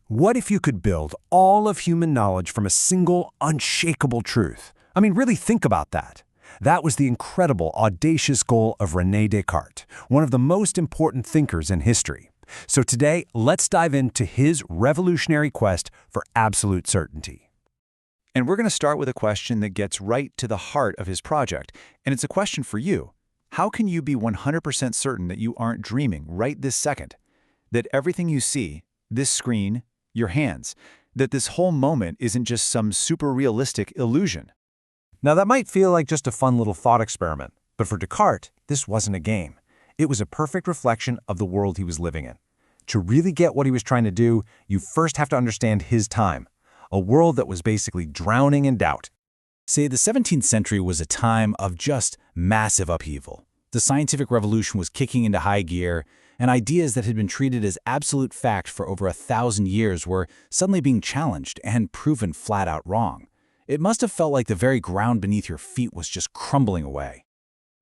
What if you could build all of human knowledge from a single, unshakable truth? I mean, really think about that. That was the incredible, audacious goal of René Descartes, one of the most important thinkers in history. So today, let's dive into his revolutionary quest for absolute certainty. And we're going to start with a question that gets right to the heart of his project. And it's a question for you. How can you be 100% certain that you aren't dreaming right this second? That everything you see, this screen, your hands, that this whole moment isn't just some super realistic illusion? Now that might feel like just a fun little thought experiment, but for Descartes, this wasn't a game. It was a perfect reflection of the world he was living in. To really get what he was trying to do, you first have to understand his time, a world that was basically drowning in doubt. Say the 17th century was a time of just massive upheaval. The scientific revolution was kicking into high gear, and ideas that had been treated as absolute fact for over 1,000 years were suddenly being challenged and proven flat out wrong. It must have felt like the very ground beneath your feet was just crumbling away.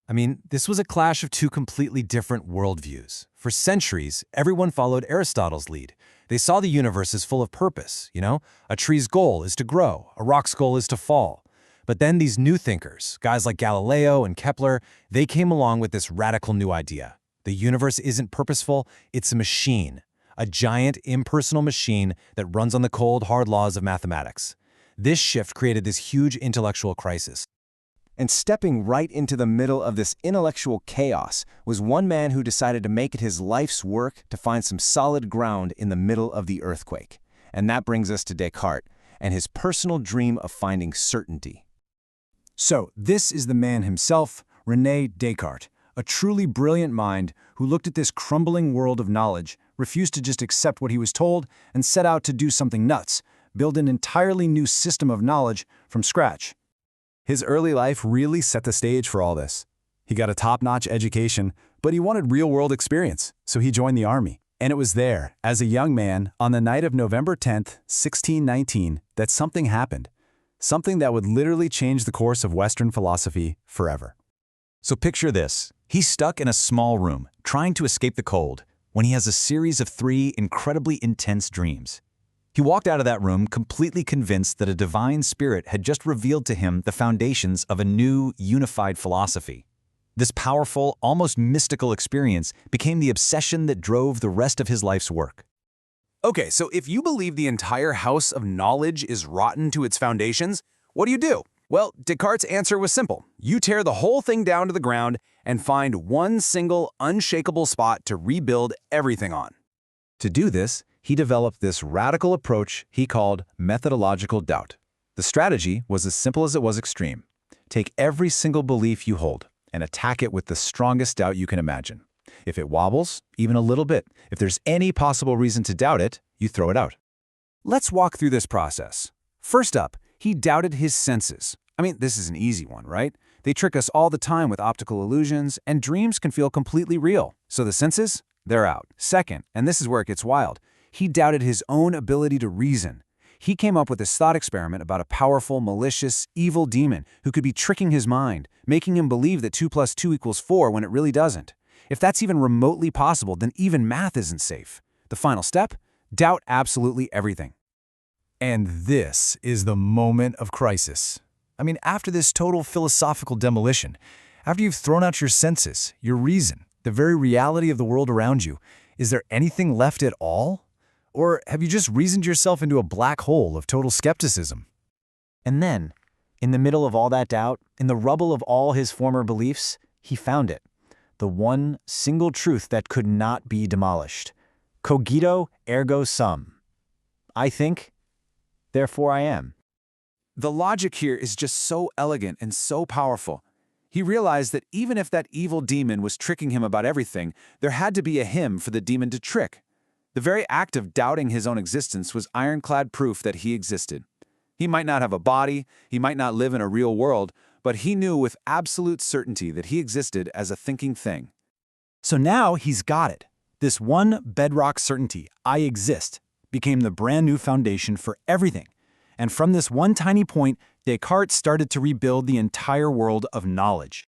I mean, this was a clash of two completely different worldviews. For centuries, everyone followed Aristotle's lead. They saw the universe as full of purpose, A tree's goal is to grow, a rock's goal is to fall. But then these new thinkers, guys like Galileo and Kepler, they came along with this radical new idea. The universe isn't purposeful, it's a machine. A giant, impersonal machine that runs on the cold, hard laws of mathematics. This shift created this huge intellectual crisis. And stepping right into the middle of this intellectual chaos was one man who decided to make it his life's work to find some solid ground in the middle of the earthquake. And that brings us to Descartes and his personal dream of finding certainty. So, this is the man himself, René Descartes, a truly brilliant mind who looked at this crumbling world of knowledge, refused to just accept what he was told, and set out to do something nuts, build an entirely new system of knowledge from scratch. His early life really set the stage for all this. He got a top-notch education, but he wanted real-world experience, so he joined the army. And it was there, as a young man, on the night of November 10th, 1619, that something happened. Something that would literally change the course of Western philosophy forever. So picture this. He's stuck in a small room, trying to escape the cold, when he has a series of 3 incredibly intense dreams. He walked out of that room completely convinced that a divine spirit had just revealed to him the foundations of a new, unified philosophy. This powerful, almost mystical experience became the obsession that drove the rest of his life's work. Okay, so if you believe the entire house of knowledge is rotten to its foundations, what do? Well, Descartes' answer was simple. You tear the whole thing down to the ground and find one single, unshakable spot to rebuild everything on. To do this, he developed this radical approach he called methodological doubt. The strategy was as simple as it was extreme. Take every single belief you hold and attack it with the strongest doubt you can imagine. If it wobbles, even a little bit, if there's any possible reason to doubt it, you throw it out. Let's walk through this process. First up, he doubted his senses. I mean, this is an easy one, right? They trick us all the time with optical illusions, and dreams can feel completely real. So the senses, they're out. Second, and this is where it gets wild, he doubted his own ability to reason. He came up with this thought experiment about a powerful, malicious, evil demon who could be tricking his mind, making him believe that 2 + 2 = 4 when it really doesn't. If that's even remotely possible, then even math isn't safe. The final step? Doubt absolutely everything. And this is the moment of crisis. I mean, after this total philosophical demolition, after you've thrown out your senses, your reason, the very reality of the world around you, is there anything left at all? Or have you just reasoned yourself into a black hole of total skepticism? And then, in the middle of all that doubt, in the rubble of all his former beliefs, he found it. The one single truth that could not be demolished. Cogito, ergo sum. I think, therefore I am. The logic here is just so elegant and so powerful. He realized that even if that evil demon was tricking him about everything, there had to be a him for the demon to trick. The very act of doubting his own existence was ironclad proof that he existed. He might not have a body, he might not live in a real world, but he knew with absolute certainty that he existed as a thinking thing. So now he's got it. This one bedrock certainty, I exist, became the brand new foundation for everything. And from this one tiny point, Descartes started to rebuild the entire world of knowledge.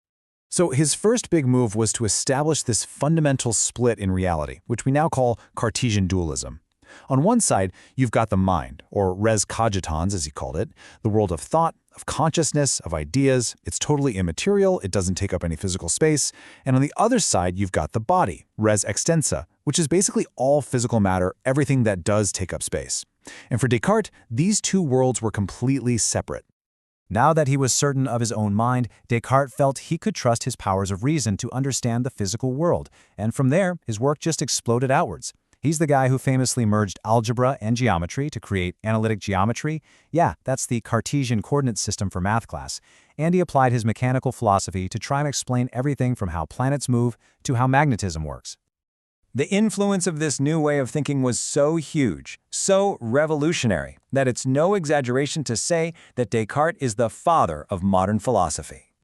So his first big move was to establish this fundamental split in reality, which we now call Cartesian dualism. On one side, you've got the mind, or res cogitans as he called it, the world of thought, of consciousness, of ideas. It's totally immaterial, it doesn't take up any physical space. And on the other side, you've got the body, res extensa, which is basically all physical matter, everything that does take up space. And for Descartes, these two worlds were completely separate. Now that he was certain of his own mind, Descartes felt he could trust his powers of reason to understand the physical world, and from there, his work just exploded outwards. He's the guy who famously merged algebra and geometry to create analytic geometry. Yeah, that's the Cartesian coordinate system for math class. And he applied his mechanical philosophy to try and explain everything from how planets move to how magnetism works. The influence of this new way of thinking was so huge, so revolutionary, that it's no exaggeration to say that Descartes is the father of modern philosophy.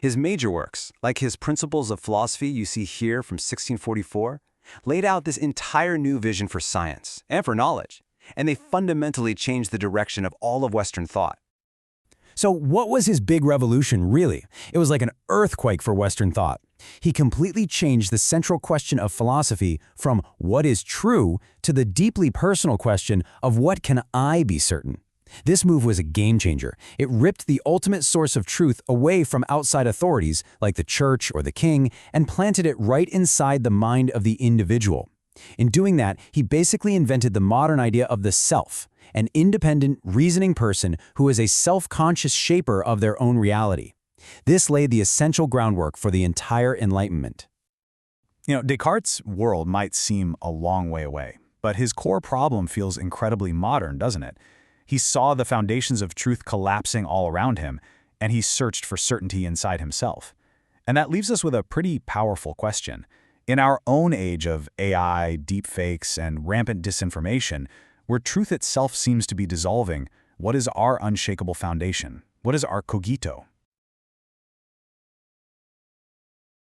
His major works, like his Principles of Philosophy you see here from 1644, laid out this entire new vision for science and for knowledge, and they fundamentally changed the direction of all of Western thought. So what was his big revolution, really? It was like an earthquake for Western thought. He completely changed the central question of philosophy from what is true to the deeply personal question of what can I be certain. This move was a game changer. It ripped the ultimate source of truth away from outside authorities, like the church or the king, and planted it right inside the mind of the individual. In doing that, he basically invented the modern idea of the self, an independent, reasoning person who is a self-conscious shaper of their own reality. This laid the essential groundwork for the entire Enlightenment. Descartes' world might seem a long way away, but his core problem feels incredibly modern, doesn't it? He saw the foundations of truth collapsing all around him, and he searched for certainty inside himself. And that leaves us with a pretty powerful question. In our own age of AI, deepfakes, and rampant disinformation, where truth itself seems to be dissolving, what is our unshakable foundation? What is our cogito?